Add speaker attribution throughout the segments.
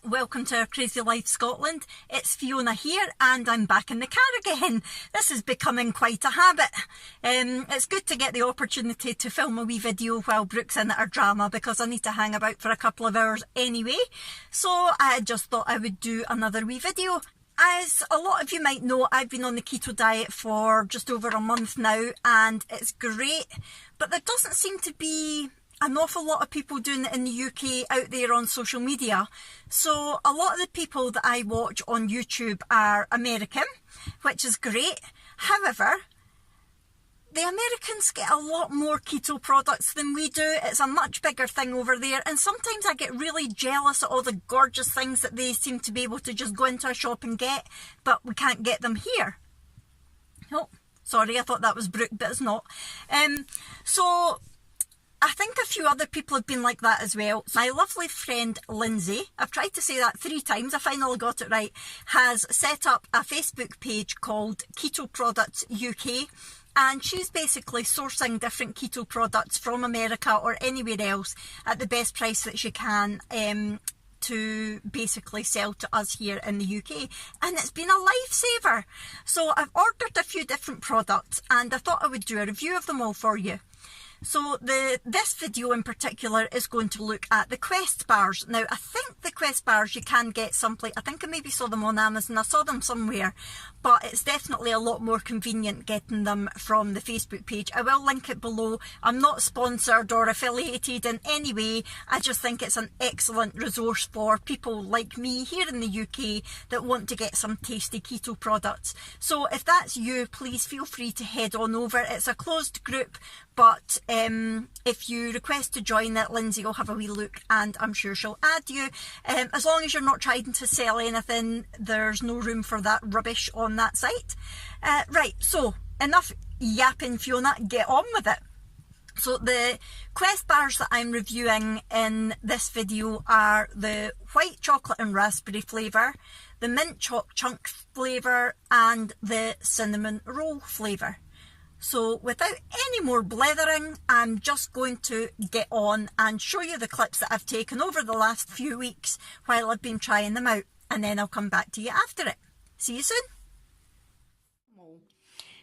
Speaker 1: welcome to our Crazy Life Scotland. It's Fiona here and I'm back in the car again. This is becoming quite a habit. It's good to get the opportunity to film a wee video while Brooke's in at her drama because I need to hang about for a couple of hours anyway. So I just thought I would do another wee video. As a lot of you might know, I've been on the keto diet for just over a month now and it's great, but there doesn't seem to be an awful lot of people doing it in the UK out there on social media. So a lot of the people that I watch on YouTube are American, which is great. However, the Americans get a lot more keto products than we do. It's a much bigger thing over there, and sometimes I get really jealous at all the gorgeous things that they seem to be able to just go into a shop and get, but we can't get them here. Oh, sorry, I thought that was Brooke, but it's not. So I think a few other people have been like that as well. My lovely friend Lindsay, I've tried to say that 3 times, I finally got it right, has set up a Facebook page called Keto Products UK, and she's basically sourcing different keto products from America or anywhere else at the best price that she can to basically sell to us here in the UK, and it's been a lifesaver. So I've ordered a few different products and I thought I would do a review of them all for you. So this video in particular is going to look at the Quest bars. Now I think the Quest bars you can get someplace, I think I maybe saw them on Amazon, I saw them somewhere, but it's definitely a lot more convenient getting them from the Facebook page. I will link it below. I'm not sponsored or affiliated in any way, I just think it's an excellent resource for people like me here in the UK that want to get some tasty keto products. So if that's you, please feel free to head on over. It's a closed group, but if you request to join it, Lindsay will have a wee look and I'm sure she'll add you. As long as you're not trying to sell anything, there's no room for that rubbish on that site. Right, so enough yapping, Fiona, get on with it. So the Quest bars that I'm reviewing in this video are the white chocolate and raspberry flavour, the mint chunk flavour and the cinnamon roll flavour. So without any more blethering, I'm just going to get on and show you the clips that I've taken over the last few weeks while I've been trying them out, and then I'll come back to you after it. See you soon.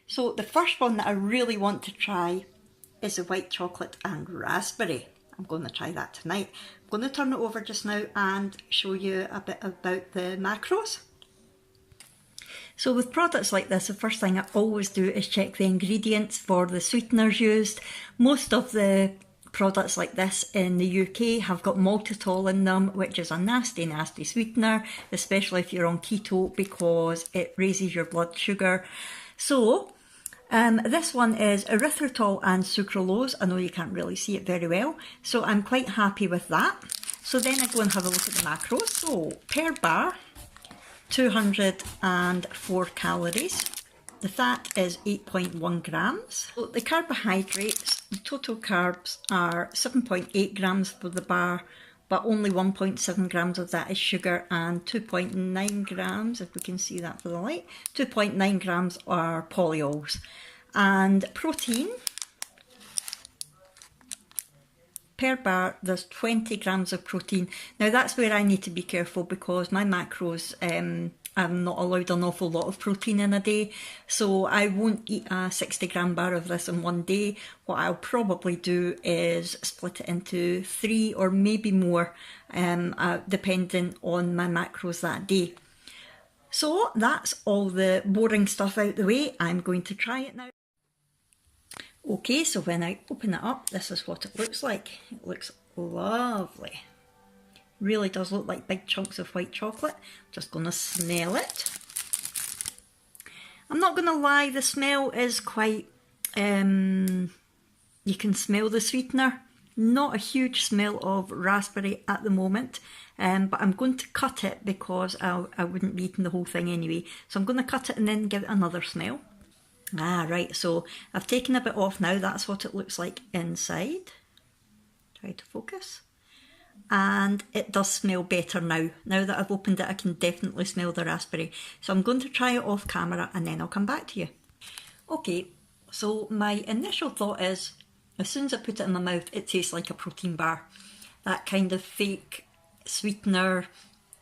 Speaker 1: So the first one that I really want to try is the white chocolate and raspberry. I'm going to try that tonight. I'm going to turn it over just now and show you a bit about the macros. So with products like this, the first thing I always do is check the ingredients for the sweeteners used. Most of the products like this in the UK have got maltitol in them, which is a nasty, nasty sweetener, especially if you're on keto because it raises your blood sugar. So this one is erythritol and sucralose. I know you can't really see it very well, so I'm quite happy with that. So then I go and have a look at the macros. So per bar, 204 calories. The fat is 8.1 grams. So the carbohydrates, the total carbs are 7.8 grams for the bar, but only 1.7 grams of that is sugar, and 2.9 grams, if we can see that for the light, 2.9 grams are polyols. And protein, per bar there's 20 grams of protein. Now that's where I need to be careful because my macros, I'm not allowed an awful lot of protein in a day, so I won't eat a 60-gram bar of this in one day. What I'll probably do is split it into 3 or maybe more, depending on my macros that day. So that's all the boring stuff out the way. I'm going to try it now. Okay, so when I open it up, this is what it looks like. It looks lovely. Really does look like big chunks of white chocolate. Just going to smell it. I'm not going to lie, the smell is quite, you can smell the sweetener. Not a huge smell of raspberry at the moment, but I'm going to cut it because I wouldn't be eating the whole thing anyway. So I'm going to cut it and then give it another smell. Ah, right, so I've taken a bit off now. That's what it looks like inside. Try to focus. And it does smell better now. Now that I've opened it, I can definitely smell the raspberry. So I'm going to try it off camera and then I'll come back to you. Okay, so my initial thought is, as soon as I put it in my mouth, it tastes like a protein bar. That kind of fake sweetener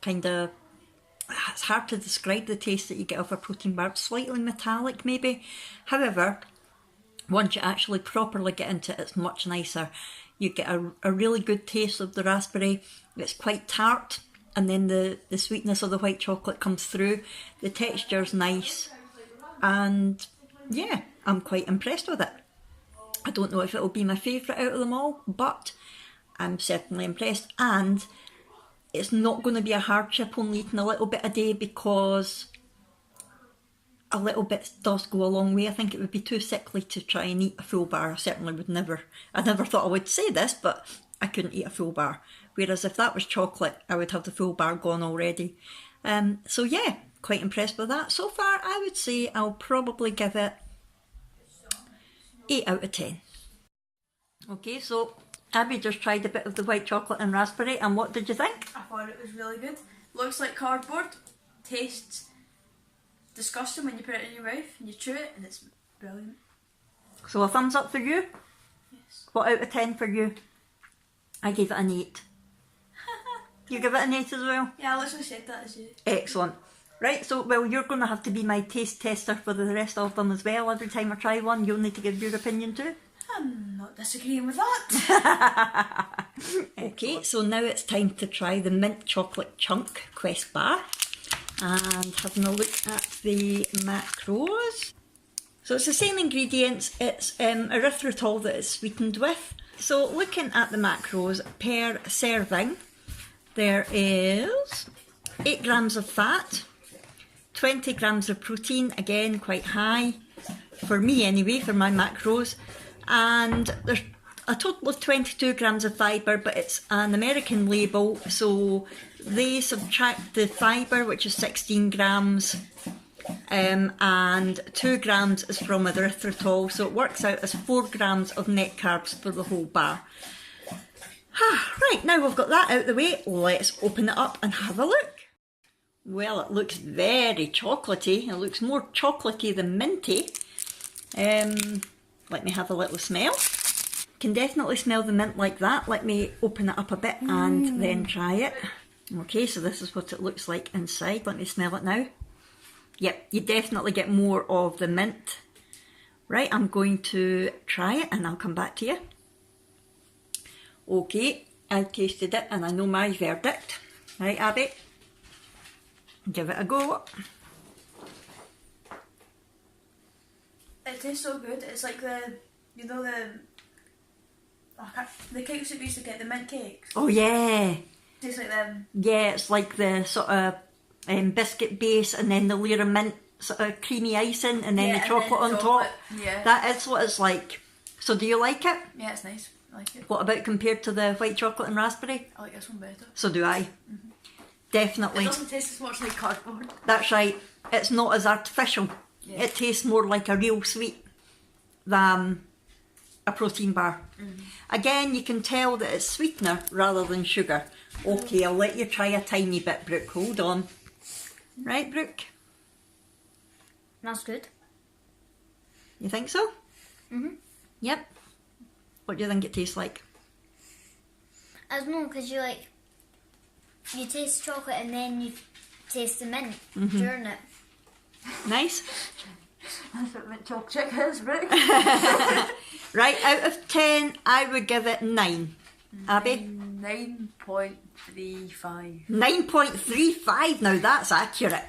Speaker 1: kind of, it's hard to describe the taste that you get off a protein bar. It's slightly metallic maybe. However, once you actually properly get into it, it's much nicer. You get a really good taste of the raspberry. It's quite tart, and then the sweetness of the white chocolate comes through. The texture's nice, and yeah, I'm quite impressed with it. I don't know if it'll be my favourite out of them all, but I'm certainly impressed. And it's not going to be a hardship only eating a little bit a day, because a little bit does go a long way. I think it would be too sickly to try and eat a full bar. I certainly would never, I never thought I would say this, but I couldn't eat a full bar. Whereas if that was chocolate, I would have the full bar gone already. So yeah, quite impressed with that. So far, I would say I'll probably give it 8 out of 10. Okay, so Abby just tried a bit of the white chocolate and raspberry, and what did you think?
Speaker 2: I thought it was really good. Looks like cardboard, tastes disgusting when you put it in your mouth and you chew it, and it's brilliant.
Speaker 1: So a thumbs up for you?
Speaker 2: Yes.
Speaker 1: What out of 10 for you? I gave it an 8. You give it an 8 as well?
Speaker 2: Yeah, I literally said that as you.
Speaker 1: Excellent. Right, so, well, you're going to have to be my taste tester for the rest of them as well. Every time I try one, you'll need to give your opinion too.
Speaker 2: I'm not disagreeing with that.
Speaker 1: Okay, so now it's time to try the mint chocolate chunk Quest bar, and having a look at the macros. So it's the same ingredients. It's erythritol that it's sweetened with. So looking at the macros per serving, there is 8 grams of fat, 20 grams of protein, again quite high for me anyway, for my macros, and there's a total of 22 grams of fibre, but it's an American label, so they subtract the fibre, which is 16 grams, and 2 grams is from erythritol, so it works out as 4 grams of net carbs for the whole bar. Right, now we've got that out of the way, let's open it up and have a look. Well, it looks very chocolatey. It looks more chocolatey than minty. Let me have a little smell. Can definitely smell the mint like that. Let me open it up a bit and then try it. Okay, so this is what it looks like inside. Let me smell it now. Yep, you definitely get more of the mint. Right, I'm going to try it and I'll come back to you. Okay, I tasted it and I know my verdict. Right, Abby? Give it a go.
Speaker 2: It tastes so good. It's like the, you know, the cakes that we used to get, the mint cakes.
Speaker 1: Oh yeah.
Speaker 2: It tastes like them.
Speaker 1: Yeah, it's like the sort of biscuit base and then the layer of mint sort of creamy icing and then the chocolate on top.
Speaker 2: Yeah.
Speaker 1: That is what it's like. So do you like it?
Speaker 2: Yeah, it's nice. I like it.
Speaker 1: What about compared to the white chocolate and raspberry?
Speaker 2: I like this one better.
Speaker 1: So do I. Definitely.
Speaker 2: It doesn't taste as much like cardboard.
Speaker 1: That's right. It's not as artificial.
Speaker 2: Yeah.
Speaker 1: It tastes more like a real sweet than a protein bar. Again, you can tell that it's sweetener rather than sugar. Okay, I'll let you try a tiny bit, Brooke. Hold on. Right, Brooke?
Speaker 3: That's good.
Speaker 1: You think so? Yep. What do you think it tastes like?
Speaker 3: I don't know, because you taste chocolate and then you taste the mint during it.
Speaker 1: Nice?
Speaker 2: That's what mint chocolate is, Brooke.
Speaker 1: Right, out of 10, I would give it 9. Abby?
Speaker 2: 9.35.
Speaker 1: 9.35, now that's accurate.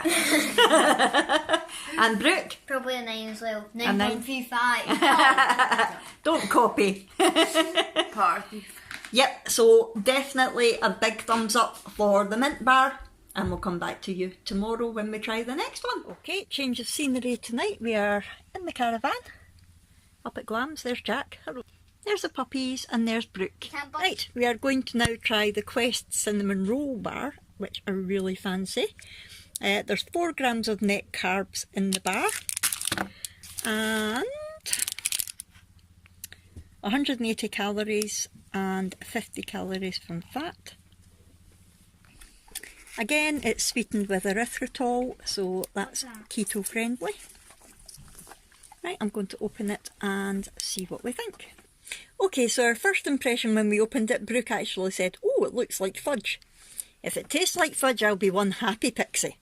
Speaker 1: And Brooke?
Speaker 3: Probably a 9 as well.
Speaker 1: A 9?
Speaker 3: 9.35.
Speaker 1: Don't copy.
Speaker 2: Party.
Speaker 1: Yep, so definitely a big thumbs up for the mint bar, and we'll come back to you tomorrow when we try the next one. Okay, change of scenery tonight. We are in the caravan up at Glam's. There's Jack. Hello. There's the puppies and there's Brooke. Right, we are going to now try the Quest Cinnamon Roll Bar, which are really fancy. There's 4 grams of net carbs in the bar and 180 calories and 50 calories from fat. Again, it's sweetened with erythritol, so that's keto friendly. Right, I'm going to open it and see what we think. Okay, so our first impression when we opened it, Brooke actually said, "Oh, it looks like fudge." If it tastes like fudge, I'll be one happy pixie.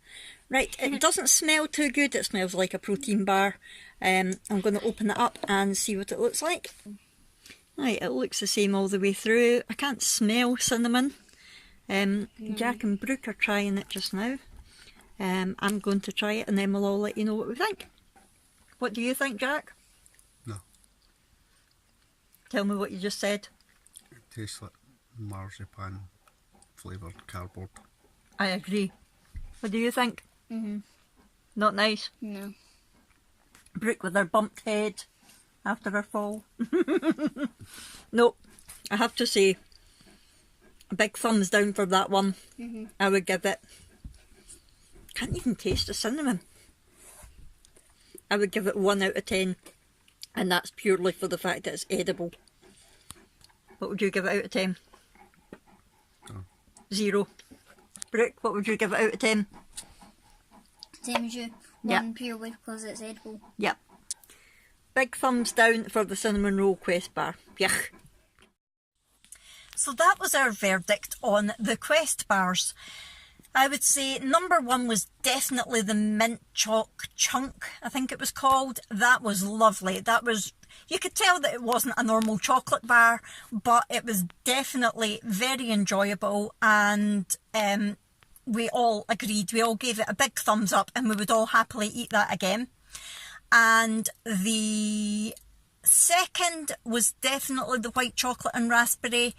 Speaker 1: Right, it doesn't smell too good. It smells like a protein bar. I'm going to open it up and see what it looks like. Right, it looks the same all the way through. I can't smell cinnamon. Jack and Brooke are trying it just now. I'm going to try it and then we'll all let you know what we think. What do you think, Jack?
Speaker 4: No.
Speaker 1: Tell me what you just said.
Speaker 4: It tastes like marzipan flavoured cardboard.
Speaker 1: I agree. What do you think? Not nice?
Speaker 3: No.
Speaker 1: Brooke with her bumped head after her fall. No, I have to say, a big thumbs down for that one. I would give it, can't even taste the cinnamon. I would give it 1 out of 10, and that's purely for the fact that it's edible. What would you give it out of 10?
Speaker 4: Oh.
Speaker 1: 0. Brooke, what would you give it out of 10?
Speaker 3: Same as you. One purely because it's edible.
Speaker 1: Yep. Big thumbs down for the cinnamon roll Quest bar. Yuck. So that was our verdict on the Quest bars. I would say number 1 was definitely the mint chalk chunk, I think it was called. That was lovely. That was, you could tell that it wasn't a normal chocolate bar, but it was definitely very enjoyable, and we all agreed, we all gave it a big thumbs up, and we would all happily eat that again. And the second was definitely the white chocolate and raspberry.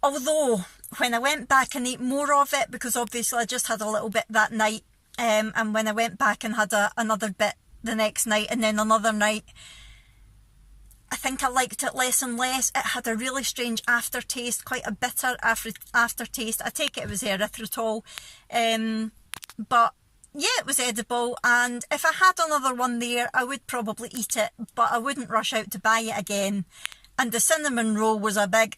Speaker 1: Although, when I went back and ate more of it, because obviously I just had a little bit that night, and when I went back and had another bit the next night and then another night, I think I liked it less and less. It had a really strange aftertaste, quite a bitter aftertaste. I take it was erythritol, but yeah, it was edible, and if I had another one there, I would probably eat it, but I wouldn't rush out to buy it again. And the cinnamon roll was a big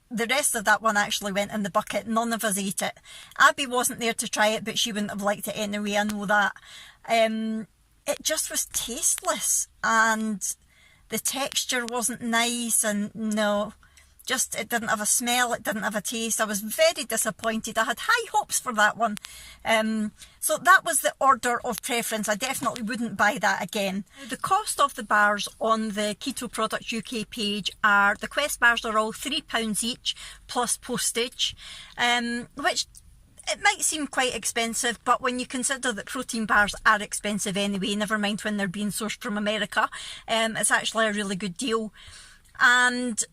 Speaker 1: the rest of that one actually went in the bucket. None of us ate it. Abby wasn't there to try it, but she wouldn't have liked it anyway, I know that. It just was tasteless, and the texture wasn't nice, and no, just it didn't have a smell, it didn't have a taste. I was very disappointed. I had high hopes for that one. So that was the order of preference. I definitely wouldn't buy that again. The cost of the bars on the Keto Products UK page are, the Quest bars are all £3 each plus postage, which it might seem quite expensive, but when you consider that protein bars are expensive anyway, never mind when they're being sourced from America, it's actually a really good deal. And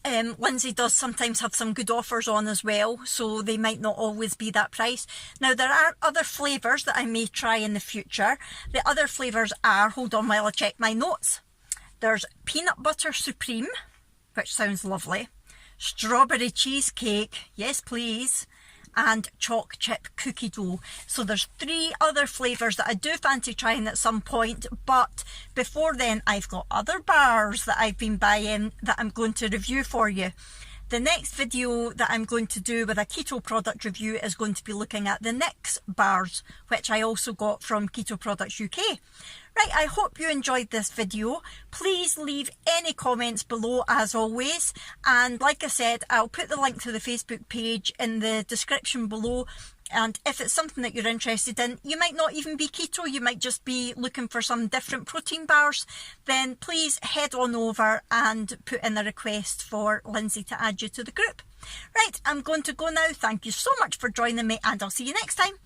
Speaker 1: Lindsay does sometimes have some good offers on as well, so they might not always be that price. Now, there are other flavours that I may try in the future. The other flavours are, hold on while I check my notes, there's peanut butter supreme, which sounds lovely, strawberry cheesecake, yes please, and chalk chip cookie dough. So there's 3 other flavours that I do fancy trying at some point, but before then I've got other bars that I've been buying that I'm going to review for you. The next video that I'm going to do with a keto product review is going to be looking at the Nix bars, which I also got from Keto Products UK. Right, I hope you enjoyed this video. Please leave any comments below as always, and like I said, I'll put the link to the Facebook page in the description below, and if it's something that you're interested in, you might not even be keto, you might just be looking for some different protein bars, then please head on over and put in a request for Lindsay to add you to the group. Right, I'm going to go now. Thank you so much for joining me, and I'll see you next time.